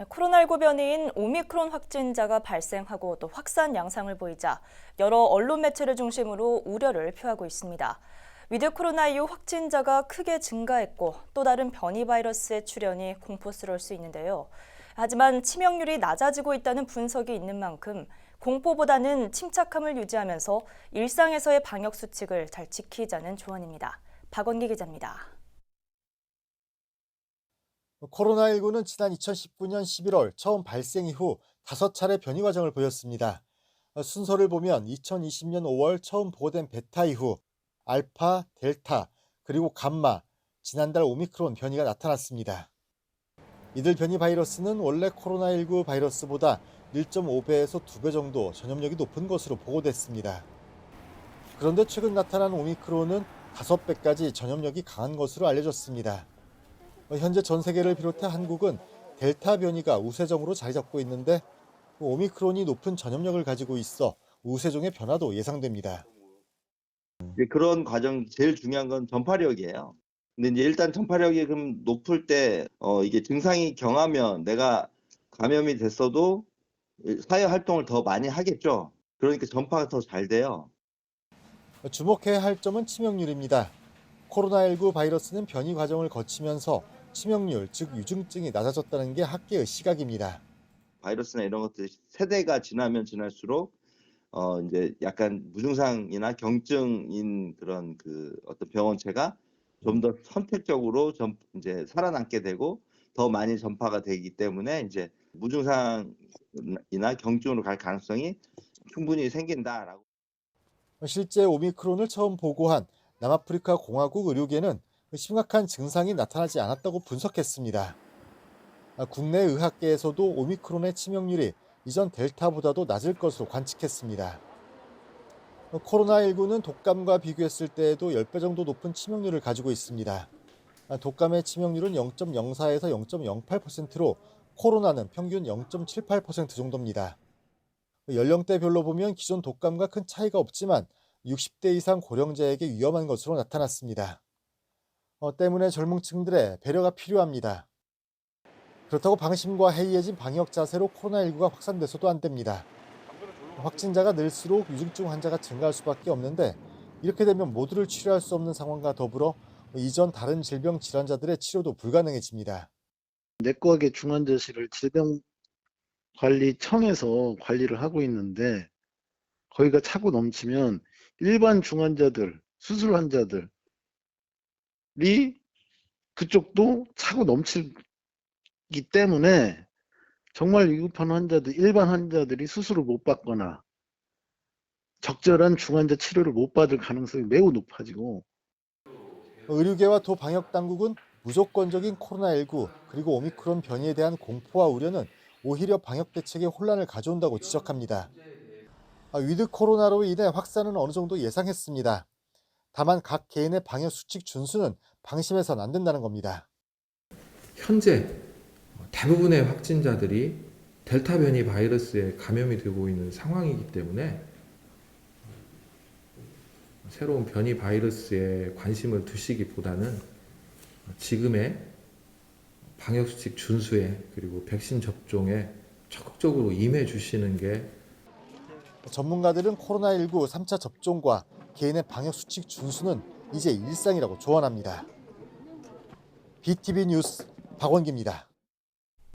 코로나19 변이인 오미크론 확진자가 발생하고 또 확산 양상을 보이자 여러 언론 매체를 중심으로 우려를 표하고 있습니다. 위드 코로나 이후 확진자가 크게 증가했고 또 다른 변이 바이러스의 출현이 공포스러울 수 있는데요. 하지만 치명률이 낮아지고 있다는 분석이 있는 만큼 공포보다는 침착함을 유지하면서 일상에서의 방역 수칙을 잘 지키자는 조언입니다. 박원기 기자입니다. 코로나19는 지난 2019년 11월 처음 발생 이후 5차례 변이 과정을 보였습니다. 순서를 보면 2020년 5월 처음 보고된 베타 이후 알파, 델타, 그리고 감마, 지난달 오미크론 변이가 나타났습니다. 이들 변이 바이러스는 원래 코로나19 바이러스보다 1.5배에서 2배 정도 전염력이 높은 것으로 보고됐습니다. 그런데 최근 나타난 오미크론은 5배까지 전염력이 강한 것으로 알려졌습니다. 현재 전 세계를 비롯해 한국은 델타 변이가 우세종으로 자리 잡고 있는데 오미크론이 높은 전염력을 가지고 있어 우세종의 변화도 예상됩니다. 그런 과정 제일 중요한 건 전파력이에요. 근데 이제 일단 전파력이 그럼 높을 때 이게 증상이 경하면 내가 감염이 됐어도 사회 활동을 더 많이 하겠죠. 그러니까 전파가 더 잘 돼요. 주목해야 할 점은 치명률입니다. 코로나19 바이러스는 변이 과정을 거치면서 치명률, 즉 유증증이 낮아졌다는 게 학계의 시각입니다. 바이러스나 이런 것들이 세대가 지나면 지날수록 이제 약간 무증상이나 경증인 그런 그 어떤 병원체가 좀 더 선택적으로 이제 살아남게 되고 더 많이 전파가 되기 때문에 이제 무증상이나 경증으로 갈 가능성이 충분히 생긴다라고. 실제 오미크론을 처음 보고한 남아프리카 공화국 의료계는 심각한 증상이 나타나지 않았다고 분석했습니다. 국내 의학계에서도 오미크론의 치명률이 이전 델타보다도 낮을 것으로 관측했습니다. 코로나19는 독감과 비교했을 때에도 10배 정도 높은 치명률을 가지고 있습니다. 독감의 치명률은 0.04에서 0.08%로 코로나는 평균 0.78% 정도입니다. 연령대별로 보면 기존 독감과 큰 차이가 없지만 60대 이상 고령자에게 위험한 것으로 나타났습니다. 때문에 젊은 층들의 배려가 필요합니다. 그렇다고 방심과 해이해진 방역 자세로 코로나19가 확산돼서도 안 됩니다. 확진자가 늘수록 유증증 환자가 증가할 수밖에 없는데 이렇게 되면 모두를 치료할 수 없는 상황과 더불어 이전 다른 질병 질환자들의 치료도 불가능해집니다. 내과계 중환자실을 질병관리청에서 관리를 하고 있는데 거기가 차고 넘치면 일반 중환자들, 수술 환자들이 그쪽도 차고 넘치기 때문에 정말 위급한 환자들, 일반 환자들이 수술을 못 받거나 적절한 중환자 치료를 못 받을 가능성이 매우 높아지고 의료계와 도 방역당국은 무조건적인 코로나19 그리고 오미크론 변이에 대한 공포와 우려는 오히려 방역 대책에 혼란을 가져온다고 지적합니다. 위드 코로나로 인해 확산은 어느 정도 예상했습니다. 다만 각 개인의 방역 수칙 준수는 방심해서는 안 된다는 겁니다. 현재 대부분의 확진자들이 델타 변이 바이러스에 감염이 되고 있는 상황이기 때문에 새로운 변이 바이러스에 관심을 두시기보다는 지금의 방역수칙 준수에 그리고 백신 접종에 적극적으로 임해 주시는 게 전문가들은 코로나19 3차 접종과 개인의 방역 수칙 준수는 이제 일상이라고 조언합니다. BTV 뉴스 박원기입니다.